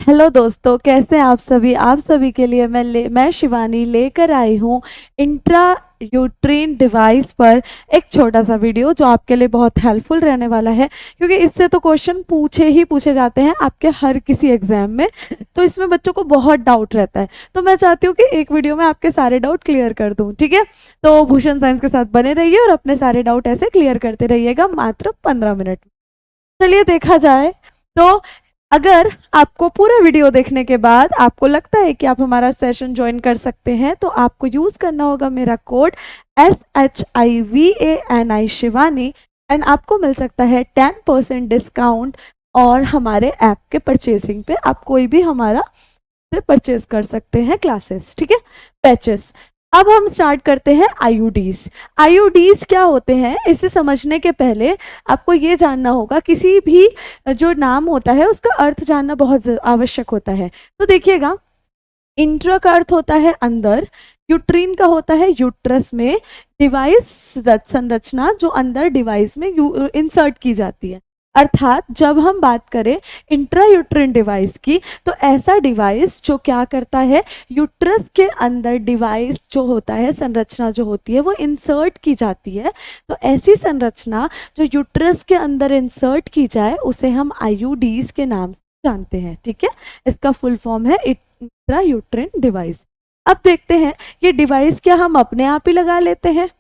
Hello दोस्तों, कैसे हैं आप सभी के लिए मैं शिवानी लेकर आई हूँ इंट्रा यूट्रीन डिवाइस पर एक छोटा सा वीडियो जो आपके लिए बहुत हेल्पफुल रहने वाला है, क्योंकि इससे तो क्वेश्चन पूछे जाते हैं आपके हर किसी एग्जाम में। तो इसमें बच्चों को बहुत डाउट रहता है, तो मैं चाहती हूँ कि एक वीडियो में आपके सारे डाउट क्लियर कर दूँ। ठीक है, तो भूषण साइंस के साथ बने रहिए और अपने सारे डाउट ऐसे क्लियर करते रहिएगा मात्र 15 मिनट में। चलिए देखा जाए तो अगर आपको पूरा वीडियो देखने के बाद आपको लगता है कि आप हमारा सेशन ज्वाइन कर सकते हैं, तो आपको यूज करना होगा मेरा कोड SHIVANI शिवानी, एंड आपको मिल सकता है 10% डिस्काउंट। और हमारे ऐप के परचेसिंग पे आप कोई भी हमारा से परचेज कर सकते हैं क्लासेस। ठीक है, पैचेस। अब हम स्टार्ट करते हैं आईयूडीज। आईयूडीज क्या होते हैं, इसे समझने के पहले आपको ये जानना होगा, किसी भी जो नाम होता है उसका अर्थ जानना बहुत आवश्यक होता है। तो देखिएगा, इंट्रा का अर्थ होता है अंदर, यूट्रीन का होता है यूट्रस में डिवाइस संरचना जो अंदर डिवाइस में इंसर्ट की जाती है। अर्थात जब हम बात करें इंट्रा यूट्रीन डिवाइस की, तो ऐसा डिवाइस जो क्या करता है, यूट्रस के अंदर डिवाइस जो होता है, संरचना जो होती है वो इंसर्ट की जाती है। तो ऐसी संरचना जो यूट्रस के अंदर इंसर्ट की जाए उसे हम आईयूडीज के नाम से जानते हैं। ठीक है, इसका फुल फॉर्म है इंट्रा यूट्रीन डिवाइस। अब देखते हैं ये डिवाइस क्या हम अपने आप ही लगा लेते हैं?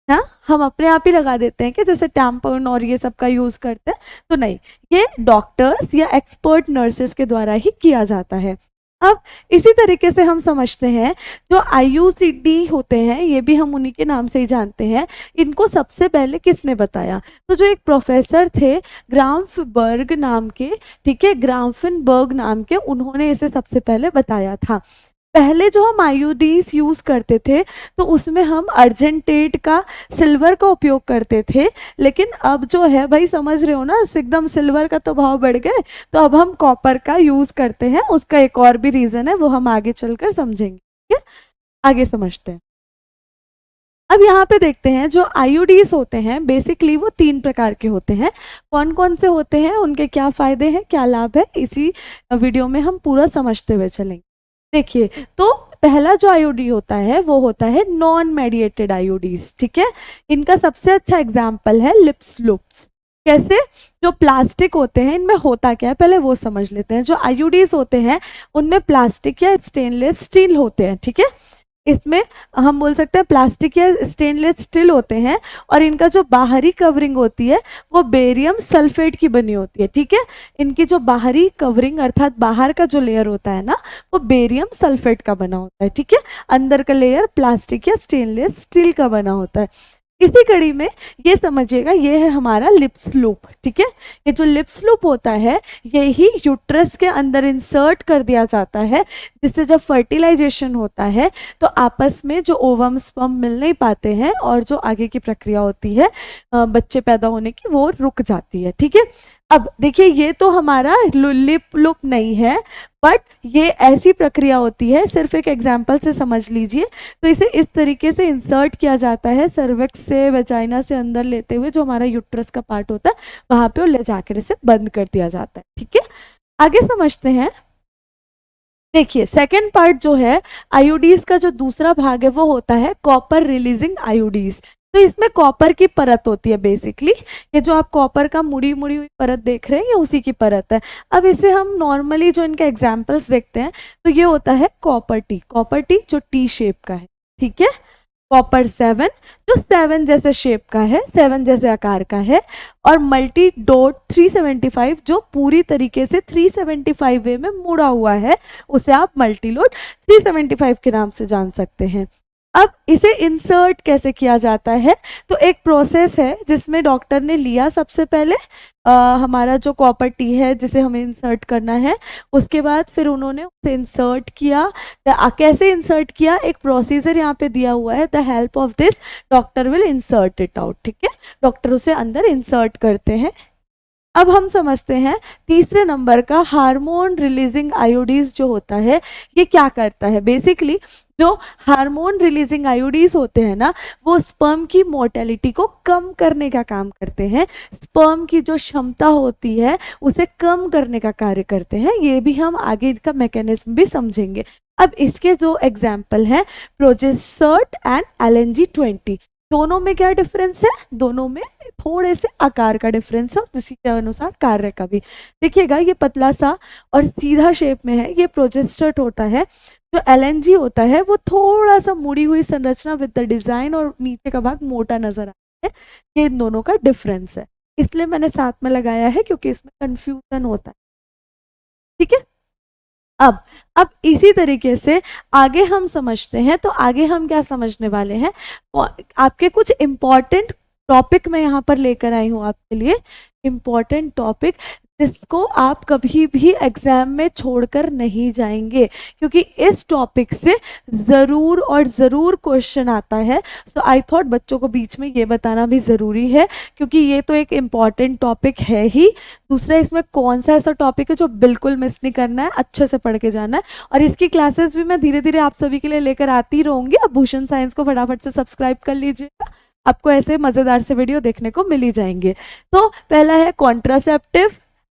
हाँ, हम अपने आप ही लगा देते हैं कि जैसे टैम्पन और ये सब का यूज करते हैं? तो नहीं, ये डॉक्टर्स या एक्सपर्ट नर्सेस के द्वारा ही किया जाता है। अब इसी तरीके से हम समझते हैं जो आईयूसीडी होते हैं, ये भी हम उन्हीं के नाम से ही जानते हैं। इनको सबसे पहले किसने बताया? तो जो एक प्रोफेसर थे ग्राम्फबर्ग नाम के, ठीक है, ग्राम्फेनबर्ग नाम के, उन्होंने इसे सबसे पहले बताया था। पहले जो हम आईयूडीज यूज करते थे तो उसमें हम अर्जेंटेट का, सिल्वर का उपयोग करते थे, लेकिन अब जो है भाई समझ रहे हो ना, एकदम सिल्वर का तो भाव बढ़ गए, तो अब हम कॉपर का यूज करते हैं। उसका एक और भी रीजन है, वो हम आगे चलकर समझेंगे। ठीक है, आगे समझते हैं। अब यहाँ पे देखते हैं जो आईयूडीज होते हैं बेसिकली वो 3 प्रकार के होते हैं। कौन कौन से होते हैं, उनके क्या फायदे हैं, क्या लाभ है, इसी वीडियो में हम पूरा समझते हुए चलेंगे। देखिए, तो पहला जो आईयूडी होता है वो होता है नॉन मेडिएटेड आईयूडीज। ठीक है, इनका सबसे अच्छा एग्जाम्पल है लिप्स लूप्स। कैसे? जो प्लास्टिक होते हैं इनमें होता क्या है पहले वो समझ लेते हैं। जो आईयूडीज होते हैं उनमें प्लास्टिक या स्टेनलेस स्टील होते हैं। ठीक है, इसमें हम बोल सकते हैं प्लास्टिक या स्टेनलेस स्टील होते हैं, और इनका जो बाहरी कवरिंग होती है वो बेरियम सल्फेट की बनी होती है। ठीक है, इनकी जो बाहरी कवरिंग अर्थात बाहर का जो लेयर होता है ना, वो बेरियम सल्फेट का बना होता है। ठीक है, अंदर का लेयर प्लास्टिक या स्टेनलेस स्टील का बना होता है। इसी कड़ी में ये समझिएगा, ये है हमारा लिप्स लूप। ठीक है, ये जो लिप्स लूप होता है यही यूट्रस के अंदर इंसर्ट कर दिया जाता है, जिससे जब फर्टिलाइजेशन होता है तो आपस में जो ओवम स्पर्म मिल नहीं पाते हैं और जो आगे की प्रक्रिया होती है बच्चे पैदा होने की, वो रुक जाती है। ठीक है, अब देखिए ये तो हमारा लिप लूप नहीं है, बट ये ऐसी प्रक्रिया होती है, सिर्फ एक एग्जाम्पल से समझ लीजिए। तो इसे इस तरीके से इंसर्ट किया जाता है, सर्विक्स से, वेजाइना से अंदर लेते हुए जो हमारा यूट्रस का पार्ट होता है वहां पे, और ले जाकर इसे बंद कर दिया जाता है। ठीक है, आगे समझते हैं। देखिए, सेकंड पार्ट जो है आईयूडीज का, जो दूसरा भाग है वो होता है कॉपर रिलीजिंग आईयूडीज। तो इसमें कॉपर की परत होती है बेसिकली। ये जो आप कॉपर का मुड़ी मुड़ी हुई परत देख रहे हैं ये उसी की परत है। अब इसे हम नॉर्मली जो इनके एग्जाम्पल्स देखते हैं तो ये होता है कॉपर टी जो टी शेप का है। ठीक है, कॉपर 7 जो 7 जैसे शेप का है, 7 जैसे आकार का है, और मल्टी डॉट 375 जो पूरी तरीके से 375 वे में मुड़ा हुआ है, उसे आप मल्टी लोड 375 के नाम से जान सकते हैं। अब इसे इंसर्ट कैसे किया जाता है? तो एक प्रोसेस है जिसमें डॉक्टर ने लिया सबसे पहले हमारा जो कॉपर टी है जिसे हमें इंसर्ट करना है, उसके बाद फिर उन्होंने उसे इंसर्ट किया। कैसे इंसर्ट किया, एक प्रोसीजर यहाँ पे दिया हुआ है, the help of this doctor will insert it out. ठीक है, डॉक्टर उसे अंदर इंसर्ट करते हैं। अब हम समझते हैं तीसरे नंबर का हार्मोन रिलीजिंग आयोडीज जो होता है ये क्या करता है। बेसिकली जो हार्मोन रिलीजिंग आयोडीज होते हैं ना, वो स्पर्म की मोर्टेलिटी को कम करने का काम करते हैं, स्पर्म की जो क्षमता होती है उसे कम करने का कार्य करते हैं। ये भी हम आगे इसका मैकेनिज्म भी समझेंगे। अब इसके जो एग्जाम्पल हैं प्रोजेस्टर्ट एंड LNG-20, दोनों में क्या डिफरेंस है, दोनों में थोड़े से आकार का डिफरेंस है और उसी के अनुसार कार्य का भी। देखिएगा ये पतला सा और सीधा शेप में है, ये प्रोजेस्टर्ट होता है। जो LNG होता है वो थोड़ा सा मुड़ी हुई संरचना विद द डिजाइन और नीचे का भाग मोटा नजर आता है। ये इन दोनों का डिफरेंस है, इसलिए मैंने साथ में लगाया है क्योंकि इसमें कंफ्यूजन होता है। ठीक है, अब इसी तरीके से आगे हम समझते हैं। तो आगे हम क्या समझने वाले हैं, आपके कुछ इंपॉर्टेंट टॉपिक मैं यहाँ पर लेकर आई हूँ आपके लिए, इंपॉर्टेंट टॉपिक जिसको आप कभी भी एग्जाम में छोड़कर नहीं जाएंगे, क्योंकि इस टॉपिक से ज़रूर और ज़रूर क्वेश्चन आता है। सो आई थॉट बच्चों को बीच में ये बताना भी ज़रूरी है, क्योंकि ये तो एक इम्पॉर्टेंट टॉपिक है ही। दूसरा, इसमें कौन सा ऐसा टॉपिक है जो बिल्कुल मिस नहीं करना है, अच्छे से पढ़ के जाना है। और इसकी क्लासेस भी मैं धीरे धीरे आप सभी के लिए लेकर आती रहूँगी। अब भूषण साइंस को फटाफट से सब्सक्राइब कर लीजिएगा, आपको ऐसे मज़ेदार से वीडियो देखने को मिल ही जाएंगे। तो पहला है कॉन्ट्रासेप्टिव,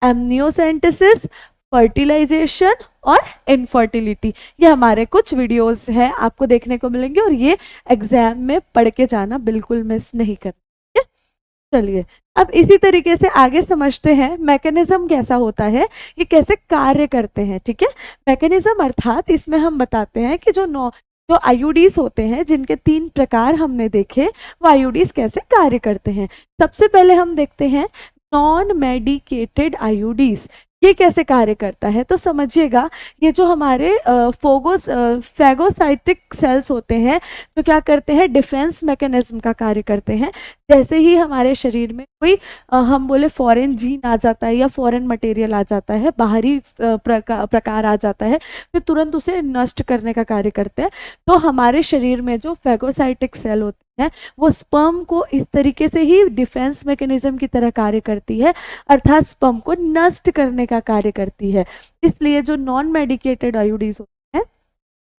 एमनियोसेंटेसिस, फर्टिलाइजेशन और इनफर्टिलिटी। ये हमारे कुछ वीडियोस हैं, आपको देखने को मिलेंगे और ये एग्जाम में पढ़ के जाना बिल्कुल मिस नहीं करना। चलिए अब इसी तरीके से आगे समझते हैं मैकेनिज्म कैसा होता है, ये कैसे कार्य करते हैं। ठीक है, मैकेनिज्म अर्थात इसमें हम बताते हैं कि जो आयोडीज होते हैं, जिनके 3 प्रकार हमने देखे, वो आयोडीज कैसे कार्य करते हैं। सबसे पहले हम देखते हैं नॉन मेडिकेटेड आयोडीज, ये कैसे कार्य करता है। तो समझिएगा, ये जो हमारे फैगोसाइटिक सेल्स होते हैं, जो क्या करते हैं, डिफेंस मैकेनिज्म का कार्य करते हैं। जैसे ही हमारे शरीर में कोई हम बोले फॉरेन जीन आ जाता है या फॉरेन मटेरियल आ जाता है, बाहरी प्रकार आ जाता है, तो तुरंत उसे नष्ट करने का कार्य करते हैं। तो हमारे शरीर में जो फैगोसाइटिक सेल होते हैं, वो स्पर्म को इस तरीके से ही डिफेंस मैकेनिज्म की तरह कार्य करती है, अर्थात स्पर्म को नष्ट करने का कार्य करती है। इसलिए जो नॉन मेडिकेटेड आयोडीज होते हैं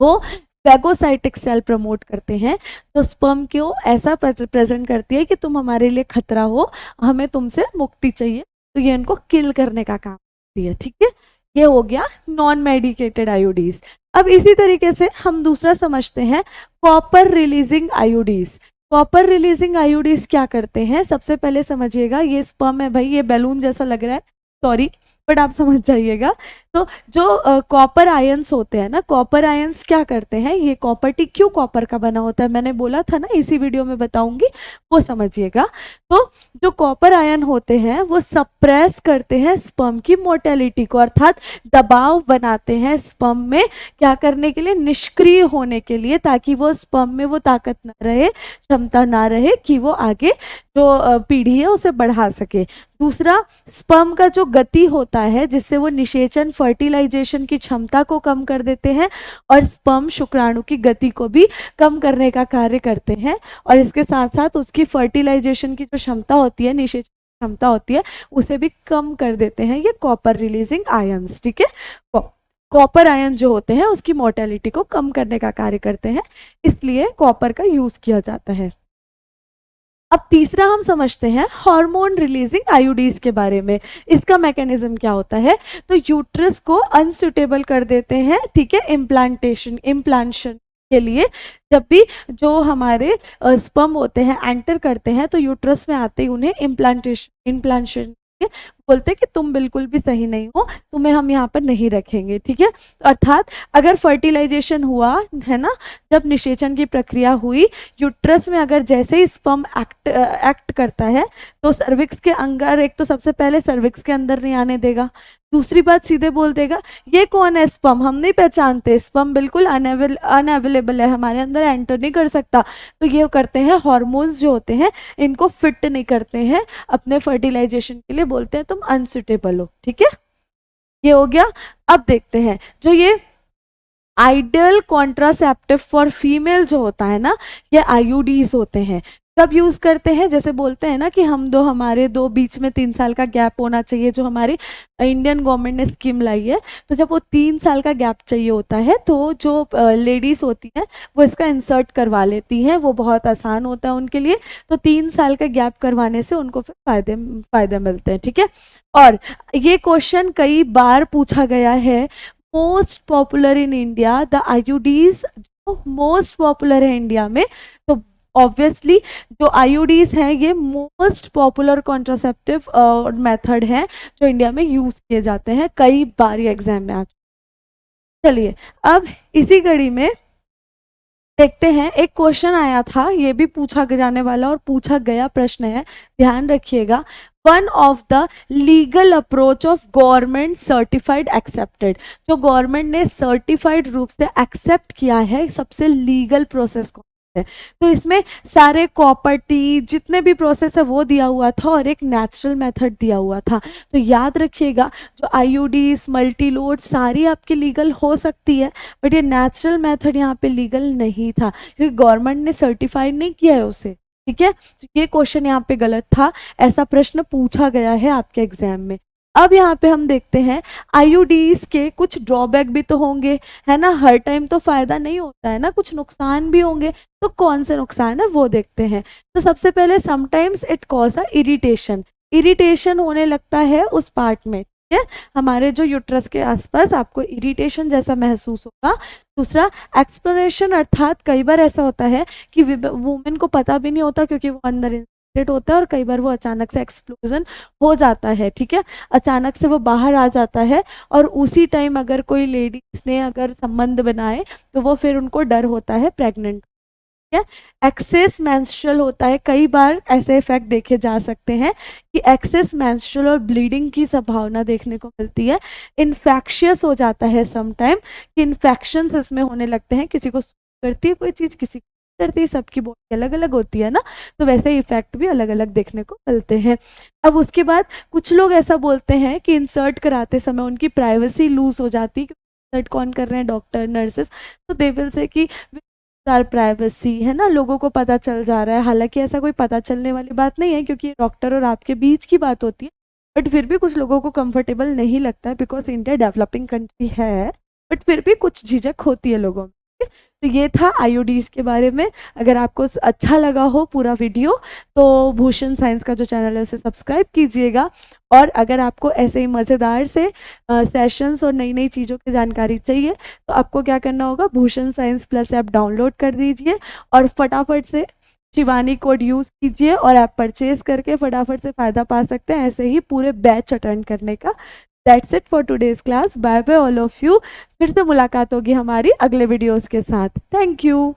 वो फैगोसाइटिक सेल प्रमोट करते हैं, तो स्पर्म को ऐसा प्रेजेंट करती है कि तुम हमारे लिए खतरा हो, हमें तुमसे मुक्ति चाहिए, तो ये इनको किल करने का काम करती है। ठीक है, ये हो गया नॉन मेडिकेटेड आयोडीज। अब इसी तरीके से हम दूसरा समझते हैं copper releasing IUDs. Copper releasing IUDs क्या करते हैं, सबसे पहले समझिएगा, ये स्पर्म है भाई, ये बैलून जैसा लग रहा है, सॉरी बट आप समझ जाइएगा। तो जो कॉपर आयंस होते हैं ना, कॉपर आयंस क्या करते हैं, ये कॉपर टी क्यों कॉपर का बना होता है, मैंने बोला था ना, इसी वीडियो में बताऊंगी, वो समझिएगा। तो जो कॉपर आयन होते हैं वो सप्रेस करते हैं स्पर्म की मोर्टेलिटी को, अर्थात दबाव बनाते हैं स्पर्म में, क्या करने के लिए, निष्क्रिय होने के लिए, ताकि वो स्पर्म में वो ताकत ना रहे, क्षमता ना रहे कि वो आगे जो पीढ़ी है उसे बढ़ा सके। दूसरा, स्पर्म का जो गति होता है, जिससे वो निषेचन फर्टिलाइजेशन की क्षमता को कम कर देते हैं, और स्पर्म शुक्राणु की गति को भी कम करने का कार्य करते हैं, और इसके साथ साथ उसकी फर्टिलाइजेशन की जो क्षमता होती है, निषेचन क्षमता होती है, उसे भी कम कर देते हैं ये कॉपर रिलीजिंग आयंस। ठीक है, कॉपर आयन जो होते हैं उसकी मोर्टेलिटी को कम करने का कार्य करते हैं, इसलिए कॉपर का यूज किया जाता है। अब तीसरा हम समझते हैं हार्मोन रिलीजिंग आयोडीज के बारे में। इसका मैकेनिज्म क्या होता है, तो यूट्रस को अनसुटेबल कर देते हैं, ठीक है, इम्प्लांटेशन के लिए। जब भी जो हमारे स्पर्म होते हैं एंटर करते हैं, तो यूट्रस में आते ही उन्हें इम्प्लांटेशन बोलते हैं कि तुम बिल्कुल भी सही नहीं हो, तुम्हें हम यहाँ पर नहीं रखेंगे। ठीक है, अर्थात अगर फर्टिलाइजेशन हुआ है ना, जब निषेचन की प्रक्रिया हुई, यूट्रस में अगर जैसे ही स्पर्म एक्ट करता है, तो सर्विक्स के अंदर, एक तो सबसे पहले सर्विक्स के अंदर नहीं आने देगा, दूसरी बात सीधे बोल देगा ये कौन है स्पर्म, हम नहीं पहचानते, स्पर्म बिल्कुल अनअवेलेबल है, हमारे अंदर एंटर नहीं कर सकता। तो ये करते हैं, हार्मोन्स जो होते हैं इनको फिट नहीं करते हैं अपने फर्टिलाइजेशन के लिए, बोलते हैं तुम अनसुटेबल हो। ठीक है, ये हो गया। अब देखते हैं जो ये आइडियल कॉन्ट्रासेप्टिव फॉर फीमेल जो होता है ना, ये आयोडीज होते हैं। कब यूज करते हैं, जैसे बोलते हैं ना कि हमारे दो बीच में 3 साल का गैप होना चाहिए, जो हमारी इंडियन गवर्नमेंट ने स्कीम लाई है। तो जब वो 3 साल का गैप चाहिए होता है तो जो लेडीज होती हैं वो इसका इंसर्ट करवा लेती हैं, वो बहुत आसान होता है उनके लिए। तो 3 साल का गैप करवाने से उनको फिर फायदे मिलते हैं, ठीक है। और ये क्वेश्चन कई बार पूछा गया है, most popular in India, the IUDs जो मोस्ट पॉपुलर है इंडिया में। तो ऑब्वियसली जो आईयूडीज हैं ये मोस्ट पॉपुलर कॉन्ट्रासेप्टिव मेथड है जो इंडिया में यूज किए जाते हैं, कई बार ये एग्जाम में आ चुके। चलिए अब इसी कड़ी में देखते हैं, एक क्वेश्चन आया था, ये भी पूछा जाने वाला और पूछा गया प्रश्न है, ध्यान रखिएगा। One of the legal approach of government certified accepted, जो गवर्नमेंट ने सर्टिफाइड रूप से एक्सेप्ट किया है, सबसे लीगल प्रोसेस कौन है। तो इसमें सारे प्रॉपर्टी जितने भी प्रोसेस है वो दिया हुआ था और एक नेचुरल मेथड दिया हुआ था। तो याद रखिएगा, जो आईयूडीज मल्टीलोड सारी आपकी लीगल हो सकती है, बट ये नेचुरल मेथड यहाँ पे लीगल नहीं था क्योंकि गवर्नमेंट ने सर्टिफाइड नहीं किया है उसे, ठीक है। तो ये क्वेश्चन यहाँ पे गलत था, ऐसा प्रश्न पूछा गया है आपके एग्जाम में। अब यहाँ पे हम देखते हैं आईयूडीज के कुछ ड्रॉबैक भी तो होंगे, है ना, हर टाइम तो फायदा नहीं होता है ना, कुछ नुकसान भी होंगे। तो कौन से नुकसान है वो देखते हैं। तो सबसे पहले sometimes it cause a irritation, irritation होने लगता है उस पार्ट में, ठीक है, हमारे जो यूट्रस के आसपास आपको इरिटेशन जैसा महसूस होगा। दूसरा एक्सप्लेनेशन, अर्थात कई बार ऐसा होता है कि वुमेन को पता भी नहीं होता क्योंकि वो अंदर होता है और कई बार वो अचानक से एक्सप्लोजन हो जाता है, ठीक है, अचानक से वो बाहर आ जाता है और उसी टाइम अगर कोई लेडीज ने अगर संबंध बनाए तो वो फिर उनको डर होता है प्रेग्नेंट, ठीक है। एक्सेस मेंस्ट्रुअल होता है, कई बार ऐसे इफेक्ट देखे जा सकते हैं कि एक्सेस मेंस्ट्रुअल और ब्लीडिंग की संभावना देखने को मिलती है। इन्फेक्शियस हो जाता है समटाइम, कि इन्फेक्शंस इसमें होने लगते हैं, किसी को करती है कोई चीज़, किसी को करती है, सबकी बॉडी अलग अलग होती है ना, तो वैसे ही इफेक्ट भी अलग अलग देखने को मिलते हैं। अब उसके बाद कुछ लोग ऐसा बोलते हैं कि इंसर्ट कराते समय उनकी प्राइवेसी लूज हो जाती है, इंसर्ट कौन कर रहे हैं, डॉक्टर नर्सेस, तो दे विल से कि प्राइवेसी, है ना, लोगों को पता चल जा रहा है। हालांकि ऐसा कोई पता चलने वाली बात नहीं है क्योंकि डॉक्टर और आपके बीच की बात होती है, बट फिर भी कुछ लोगों को कंफर्टेबल नहीं लगता है बिकॉज इंडिया डेवलपिंग कंट्री है, बट फिर भी कुछ झिझक होती है लोगों में। तो ये था आईयूडीज के बारे में। अगर आपको अच्छा लगा हो पूरा वीडियो तो भूषण साइंस का जो चैनल है उसे सब्सक्राइब कीजिएगा। और अगर आपको ऐसे ही मज़ेदार से सेशंस और नई नई चीज़ों की जानकारी चाहिए तो आपको क्या करना होगा, Bhushan science plus app download कर दीजिए और फटाफट से शिवानी कोड यूज़ कीजिए और ऐप परचेज करके फटाफट से फ़ायदा पा सकते हैं ऐसे ही पूरे बैच अटेंड करने का। That's it for today's class. Bye bye all of you. फिर से मुलाकात होगी हमारी अगले वीडियोस के साथ। Thank you.